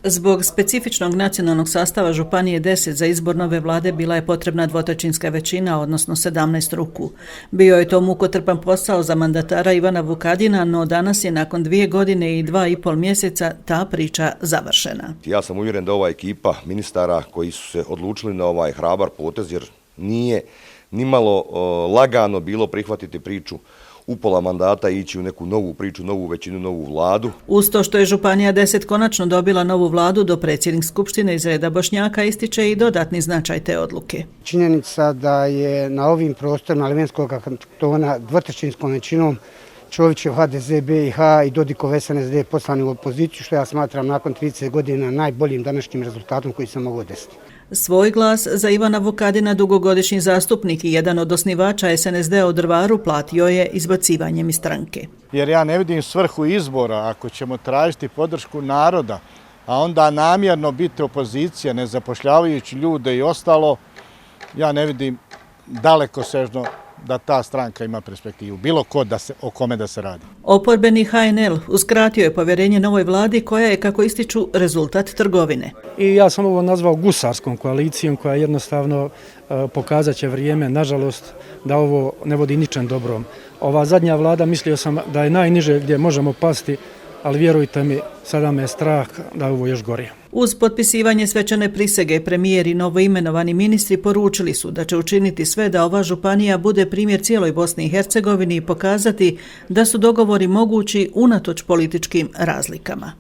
Zbog specifičnog nacionalnog sastava Županije 10 za izbor nove vlade bila je potrebna dvotrećinska većina, odnosno 17 ruku. Bio je to mukotrpan posao za mandatara Ivana Vukadina, no danas je nakon 2 godine i 2,5 mjeseca ta priča završena. Ja sam uvjeren da ova ekipa ministara koji su se odlučili na ovaj hrabar potez, jer nije nimalo lagano bilo prihvatiti priču upola mandata i ići u neku novu priču, novu većinu, novu vladu. Uz to što je Županija 10 konačno dobila novu vladu, do predsjednik Skupštine iz reda Bošnjaka ističe i dodatni značaj te odluke. Činjenica da je na ovim prostorima Livenskog kantona dvotrećinskom većinom Čovićev HDZ BiH i Dodikov SNSD poslani u opoziciju, što ja smatram nakon 30 godina najboljim današnjim rezultatom koji se mogu desiti. Svoj glas za Ivana Vukadina, dugogodišnji zastupnik i jedan od osnivača SNSD-a u Drvaru, platio je izbacivanjem iz stranke. Jer ja ne vidim svrhu izbora ako ćemo tražiti podršku naroda, a onda namjerno biti opozicija, ne zapošljavajući ljude i ostalo, ja ne vidim dalekosežno da ta stranka ima perspektivu, bilo ko o kome da se radi. Oporbeni HNL uskratio je povjerenje novoj vladi koja je, kako ističu, rezultat trgovine. I ja sam ovo nazvao gusarskom koalicijom koja jednostavno pokazat će vrijeme, nažalost, da ovo ne vodi ničem dobrom. Ova zadnja vlada, mislio sam da je najniže gdje možemo pasti, ali vjerujte mi, sada me je strah da ovo još gore. Uz potpisivanje svečane prisege, premijer i novoimenovani ministri poručili su da će učiniti sve da ova županija bude primjer cijeloj Bosni i Hercegovini i pokazati da su dogovori mogući unatoč političkim razlikama.